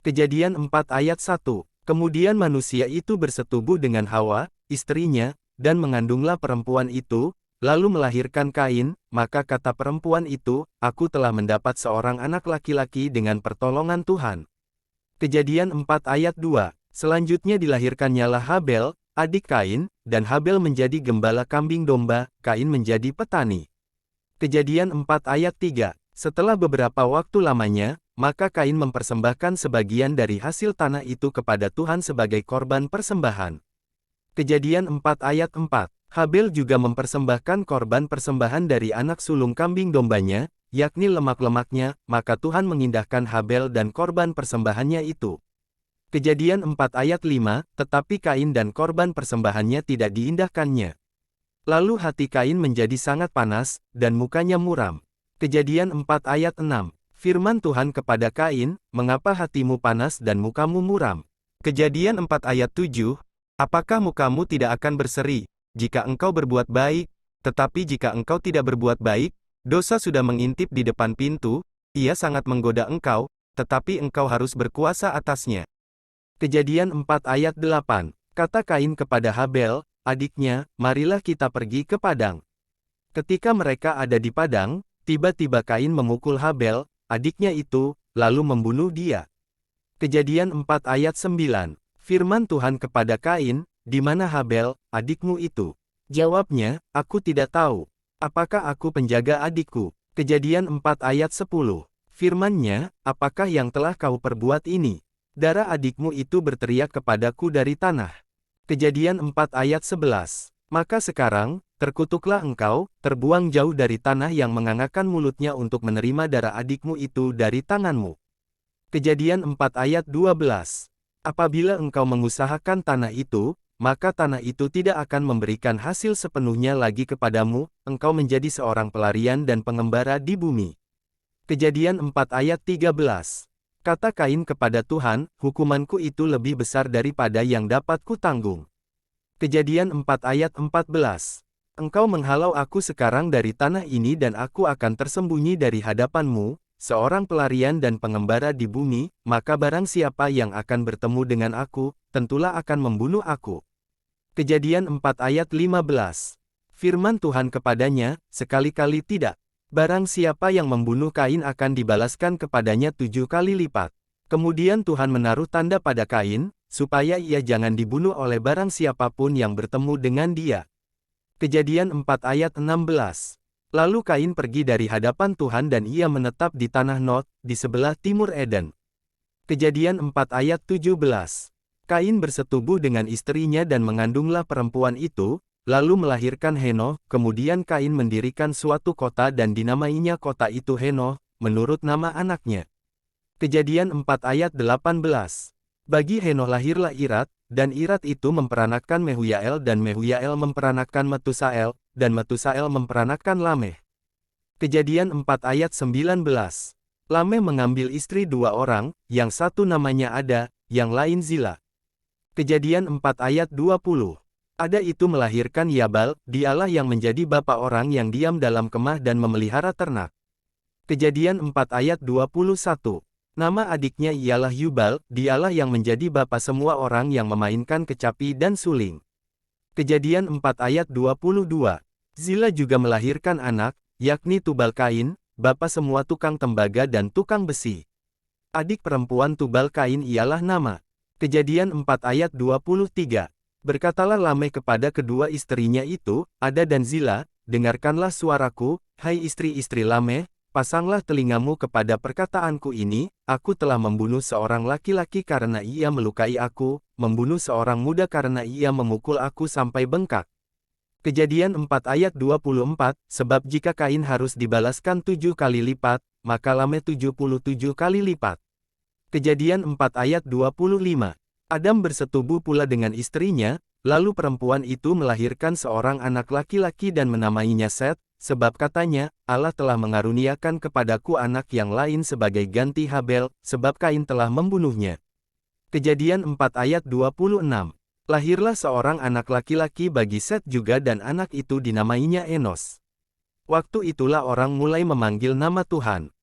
Kejadian 4 ayat 1. Kemudian manusia itu bersetubuh dengan Hawa, istrinya, dan mengandunglah perempuan itu, lalu melahirkan Kain, maka kata perempuan itu, aku telah mendapat seorang anak laki-laki dengan pertolongan Tuhan. Kejadian 4 ayat 2. Selanjutnya dilahirkannyalah Habel, adik Kain, dan Habel menjadi gembala kambing domba, Kain menjadi petani. Kejadian 4 ayat 3. Setelah beberapa waktu lamanya, maka Kain mempersembahkan sebagian dari hasil tanah itu kepada Tuhan sebagai korban persembahan. Kejadian 4 ayat 4. Habel juga mempersembahkan korban persembahan dari anak sulung kambing dombanya, yakni lemak-lemaknya, maka Tuhan mengindahkan Habel dan korban persembahannya itu. Kejadian 4 ayat 5, tetapi Kain dan korban persembahannya tidak diindahkannya. Lalu hati Kain menjadi sangat panas, dan mukanya muram. Kejadian 4 ayat 6. Firman Tuhan kepada Kain, mengapa hatimu panas dan mukamu muram? Kejadian 4 ayat 7. Apakah mukamu tidak akan berseri, jika engkau berbuat baik, tetapi jika engkau tidak berbuat baik, dosa sudah mengintip di depan pintu, ia sangat menggoda engkau, tetapi engkau harus berkuasa atasnya. Kejadian 4 ayat 8. Kata Kain kepada Habel, adiknya, marilah kita pergi ke padang. Ketika mereka ada di padang, tiba-tiba Kain memukul Habel, adiknya itu, lalu membunuh dia. Kejadian 4 ayat 9. Firman Tuhan kepada Kain, di mana Habel, adikmu itu? Jawabnya, aku tidak tahu. Apakah aku penjaga adikku? Kejadian 4 ayat 10. Firman-Nya, apakah yang telah kau perbuat ini? Darah adikmu itu berteriak kepadaku dari tanah. Kejadian 4 ayat 11. Maka sekarang, terkutuklah engkau, terbuang jauh dari tanah yang mengangakkan mulutnya untuk menerima darah adikmu itu dari tanganmu. Kejadian 4 ayat 12. Apabila engkau mengusahakan tanah itu, maka tanah itu tidak akan memberikan hasil sepenuhnya lagi kepadamu, engkau menjadi seorang pelarian dan pengembara di bumi. Kejadian 4 ayat 13. Kata Kain kepada Tuhan, hukumanku itu lebih besar daripada yang dapat kutanggung. Kejadian 4 ayat 14. Engkau menghalau aku sekarang dari tanah ini dan aku akan tersembunyi dari hadapanmu, seorang pelarian dan pengembara di bumi, maka barang siapa yang akan bertemu dengan aku, tentulah akan membunuh aku. Kejadian 4 ayat 15. Firman Tuhan kepadanya, sekali-kali tidak. Barang siapa yang membunuh Kain akan dibalaskan kepadanya 7 kali lipat. Kemudian Tuhan menaruh tanda pada Kain, supaya ia jangan dibunuh oleh barang siapapun yang bertemu dengan dia. Kejadian 4 ayat 16. Lalu Kain pergi dari hadapan Tuhan dan ia menetap di tanah Nod, di sebelah timur Eden. Kejadian 4 ayat 17. Kain bersetubuh dengan istrinya dan mengandunglah perempuan itu, lalu melahirkan Henoh, kemudian Kain mendirikan suatu kota dan dinamainya kota itu Henoh, menurut nama anaknya. Kejadian 4 ayat 18. Bagi Henoh lahirlah Irat, dan Irat itu memperanakkan Mehuyael dan Mehuyael memperanakkan Metusael, dan Metusael memperanakkan Lameh. Kejadian 4 ayat 19. Lameh mengambil istri 2 orang, yang satu namanya Ada, yang lain Zila. Kejadian 4 ayat 20. Ada itu melahirkan Yabal, dialah yang menjadi bapa orang yang diam dalam kemah dan memelihara ternak. Kejadian 4 ayat 21. Nama adiknya ialah Yubal, dialah yang menjadi bapa semua orang yang memainkan kecapi dan suling. Kejadian 4 ayat 22. Zila juga melahirkan anak, yakni Tubal Kain, bapa semua tukang tembaga dan tukang besi. Adik perempuan Tubal Kain ialah Nama. Kejadian 4 ayat 23. Berkatalah Lameh kepada kedua istrinya itu, Ada dan Zila, dengarkanlah suaraku, hai istri-istri Lameh, pasanglah telingamu kepada perkataanku ini, aku telah membunuh seorang laki-laki karena ia melukai aku, membunuh seorang muda karena ia memukul aku sampai bengkak. Kejadian 4 ayat 24, sebab jika Kain harus dibalaskan 7 kali lipat, maka Lameh 77 kali lipat. Kejadian 4 ayat 25. Adam bersetubuh pula dengan istrinya, lalu perempuan itu melahirkan seorang anak laki-laki dan menamainya Set, sebab katanya, Allah telah mengaruniakan kepadaku anak yang lain sebagai ganti Habel, sebab Kain telah membunuhnya. Kejadian 4 ayat 26. Lahirlah seorang anak laki-laki bagi Set juga dan anak itu dinamainya Enos. Waktu itulah orang mulai memanggil nama Tuhan.